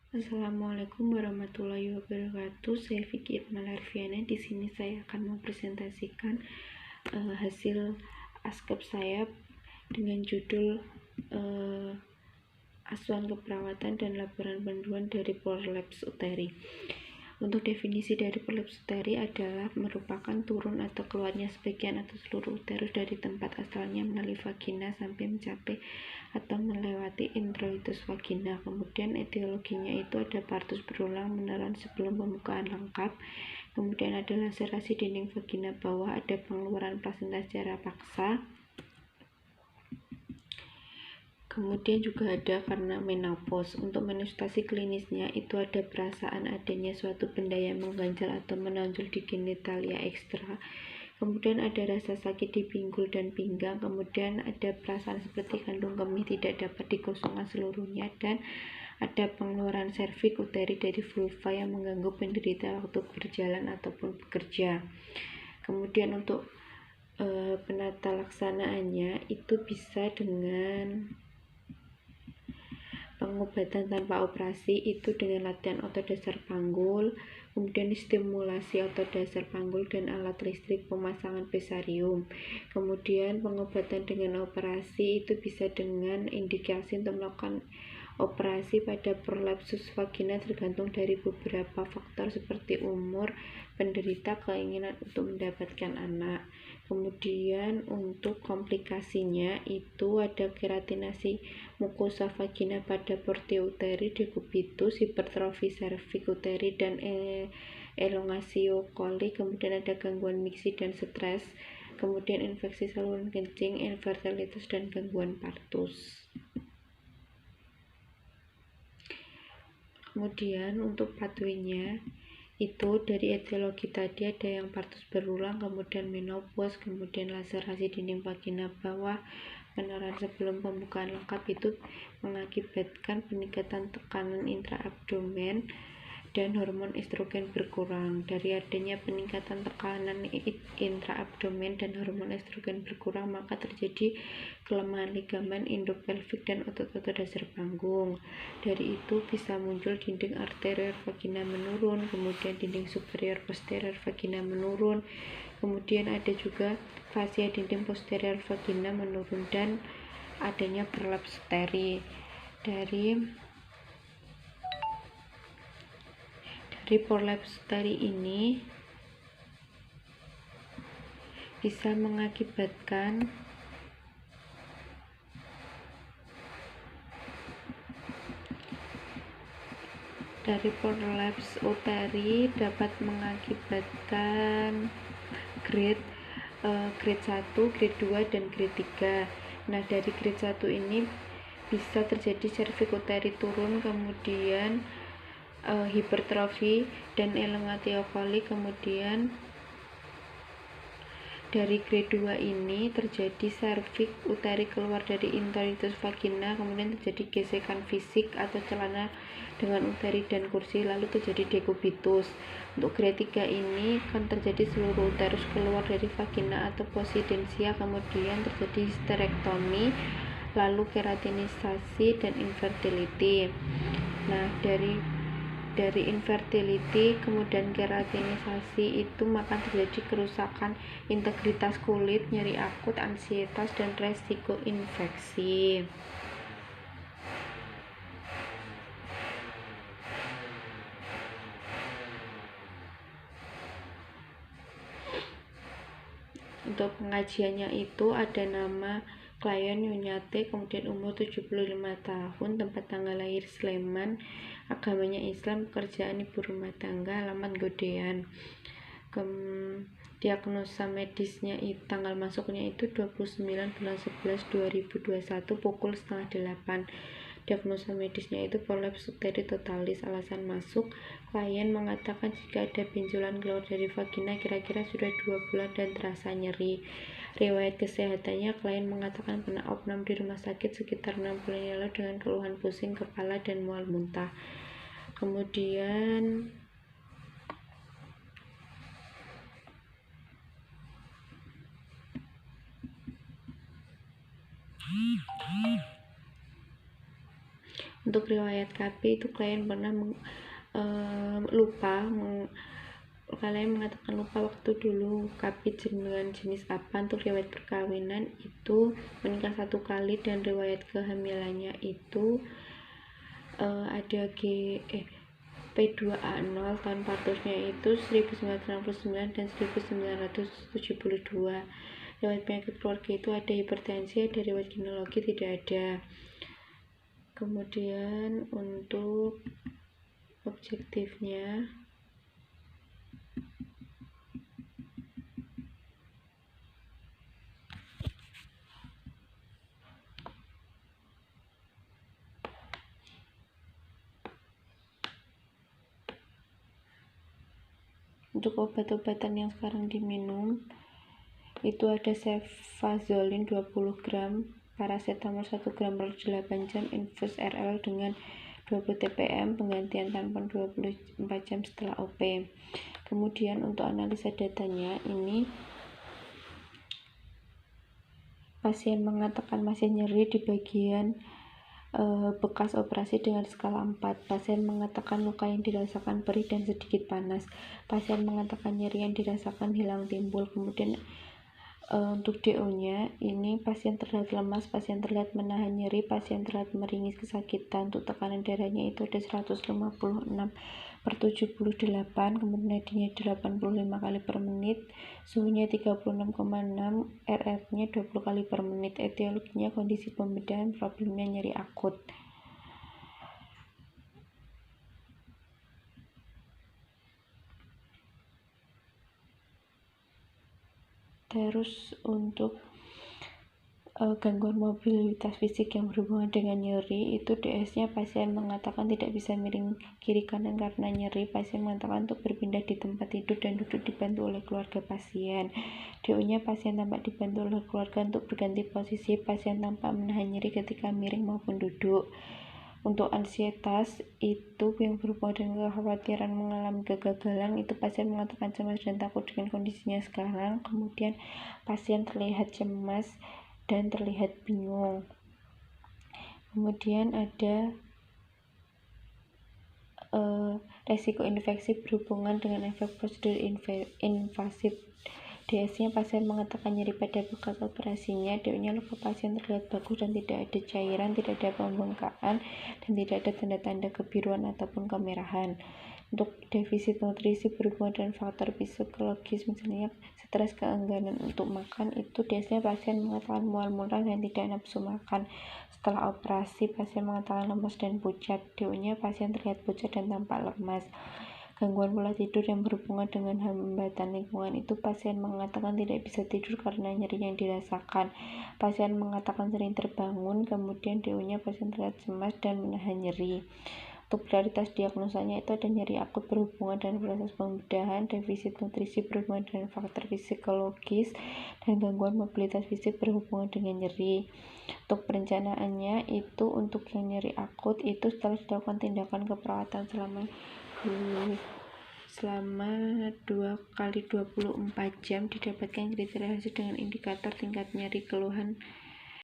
Assalamualaikum warahmatullahi wabarakatuh. Saya Vicky Irma Larviana. Di sini saya akan mempresentasikan hasil askep saya dengan judul Asuhan Keperawatan dan Laporan Panduan dari Prolaps Uteri. Untuk definisi dari prolaps uteri adalah merupakan turun atau keluarnya sebagian atau seluruh uterus dari tempat asalnya melalui vagina sampai mencapai atau melewati introitus vagina. Kemudian etiologinya itu ada partus berulang menelan sebelum pembukaan lengkap. Kemudian ada laserasi dinding vagina bawah, ada pengeluaran plasenta secara paksa. Kemudian juga ada karena menopause. Untuk manifestasi klinisnya itu ada perasaan adanya suatu benda yang mengganjal atau menonjol di genitalia ekstra. Kemudian ada rasa sakit di pinggul dan pinggang. Kemudian ada perasaan seperti kandung kemih tidak dapat dikosongkan seluruhnya, dan ada pengeluaran serviks uteri dari vulva yang mengganggu penderita waktu berjalan ataupun bekerja. Kemudian untuk penata laksanaannya itu bisa dengan pengobatan tanpa operasi, itu dengan latihan otot dasar panggul, kemudian stimulasi otot dasar panggul dan alat listrik pemasangan pesarium. Kemudian pengobatan dengan operasi itu bisa dengan indikasi untuk melakukan operasi pada prolapsus vagina tergantung dari beberapa faktor seperti umur penderita, keinginan untuk mendapatkan anak. Kemudian untuk komplikasinya itu ada keratinasi mukosa vagina pada porti uteri, dekubitus, hipertrofi serviks uteri, dan elongasio coli. Kemudian ada gangguan miksi dan stres, kemudian infeksi saluran kencing, infertilitas, dan gangguan partus. Kemudian untuk pathway-nya itu dari etiologi tadi ada yang partus berulang, kemudian menopause, kemudian laserasi dinding vagina bawah, peneran sebelum pembukaan lengkap itu mengakibatkan peningkatan tekanan intraabdomen dan hormon estrogen berkurang. Dari adanya peningkatan tekanan intraabdomen dan hormon estrogen berkurang, maka terjadi kelemahan ligamen endopelvik dan otot-otot dasar panggung. Dari itu bisa muncul dinding arterial vagina menurun, kemudian dinding superior posterior vagina menurun, kemudian ada juga fasia dinding posterior vagina menurun, dan adanya prolaps uteri. Dari prolaps uteri ini bisa mengakibatkan dapat mengakibatkan grade 1, grade 2, dan grade 3. Nah, dari grade 1 ini bisa terjadi serviks uteri turun, kemudian hipertrofi dan elongatio coli. Kemudian dari grade 2 ini terjadi serviks uteri keluar dari introitus vagina, kemudian terjadi gesekan fisik atau celana dengan uteri dan kursi, lalu terjadi dekubitus. Untuk grade 3 ini akan terjadi seluruh uterus keluar dari vagina atau posidensia, kemudian terjadi histerektomi, lalu keratinisasi dan infertility. Nah, dari infertility kemudian keratinisasi itu maka terjadi kerusakan integritas kulit, nyeri akut, ansietas, dan resiko infeksi. Untuk pengajiannya itu ada nama klien Yunyate, kemudian umur 75 tahun, tempat tanggal lahir Sleman, agamanya Islam, pekerjaan ibu rumah tangga, alamat Godean. Diagnosa medisnya tanggal masuknya itu 29 bulan 11 2021 pukul 7:30. Diagnosa medisnya itu prolaps uteri totalis. Alasan masuk, klien mengatakan jika ada benjolan keluar dari vagina kira-kira sudah 2 bulan dan terasa nyeri. Riwayat kesehatannya, klien mengatakan pernah opnam di rumah sakit sekitar 6 bulan yang lalu dengan keluhan pusing kepala dan mual muntah. Kemudian Untuk riwayat KB itu klien pernah kalian mengatakan lupa waktu dulu KB dengan jenis apa. Untuk riwayat perkawinan itu menikah 1 kali dan riwayat kehamilannya itu ada P2A0 tahun partusnya itu 1969 dan 1972. Riwayat penyakit keluarga itu ada hipertensi, ada riwayat genealogi tidak ada. Kemudian untuk objektifnya untuk obat-obatan yang sekarang diminum itu ada cefazolin 20 gram, paracetamol 1 gram per 8 jam, infus RL dengan 20 TPM, penggantian tampon 24 jam setelah OP. Kemudian untuk analisa datanya ini pasien mengatakan masih nyeri di bagian bekas operasi dengan skala 4. Pasien mengatakan luka yang dirasakan perih dan sedikit panas. Pasien mengatakan nyeri yang dirasakan hilang timbul. Kemudian untuk DO-nya ini pasien terlihat lemas, pasien terlihat menahan nyeri, pasien terlihat meringis kesakitan. Untuk tekanan darahnya itu ada 156/78, kemudian nadinya 85 kali per menit, suhunya 36,6, RR-nya 20 kali per menit. Etiologinya kondisi pembedahan, problemnya nyeri akut. Terus untuk gangguan mobilitas fisik yang berhubungan dengan nyeri itu DS-nya pasien mengatakan tidak bisa miring kiri kanan karena nyeri. Pasien mengatakan untuk berpindah di tempat tidur dan duduk dibantu oleh keluarga pasien. DO-nya pasien tampak dibantu oleh keluarga untuk berganti posisi. Pasien tampak menahan nyeri ketika miring maupun duduk. Untuk ansietas itu yang berhubungan dengan kekhawatiran mengalami kegagalan, itu pasien mengatakan cemas dan takut dengan kondisinya sekarang. Kemudian pasien terlihat cemas dan terlihat bingung. Kemudian ada resiko infeksi berhubungan dengan efek prosedur invasif. DS-nya pasien mengatakan nyeri pada bekas operasinya. DO-nya luka pasien terlihat bagus dan tidak ada cairan, tidak ada pembengkakan, dan tidak ada tanda-tanda kebiruan ataupun kemerahan. Untuk defisit nutrisi berhubungan dengan faktor psikologis, misalnya stres, keengganan untuk makan, itu DS-nya pasien mengatakan mual-mual dan tidak nafsu makan. Setelah operasi, pasien mengatakan lemas dan pucat. DO-nya pasien terlihat pucat dan tampak lemas. Gangguan pola tidur yang berhubungan dengan hambatan lingkungan itu pasien mengatakan tidak bisa tidur karena nyeri yang dirasakan. Pasien mengatakan sering terbangun. Kemudian DO-nya pasien terlihat cemas dan menahan nyeri. Untuk prioritas diagnosanya itu ada nyeri akut berhubungan dengan proses pembedahan, defisit nutrisi berhubungan dengan faktor psikologis, dan gangguan mobilitas fisik berhubungan dengan nyeri. Untuk perencanaannya itu untuk yang nyeri akut itu setelah dilakukan tindakan keperawatan selama 2 kali 24 jam didapatkan kriteria hasil dengan indikator tingkat nyeri keluhan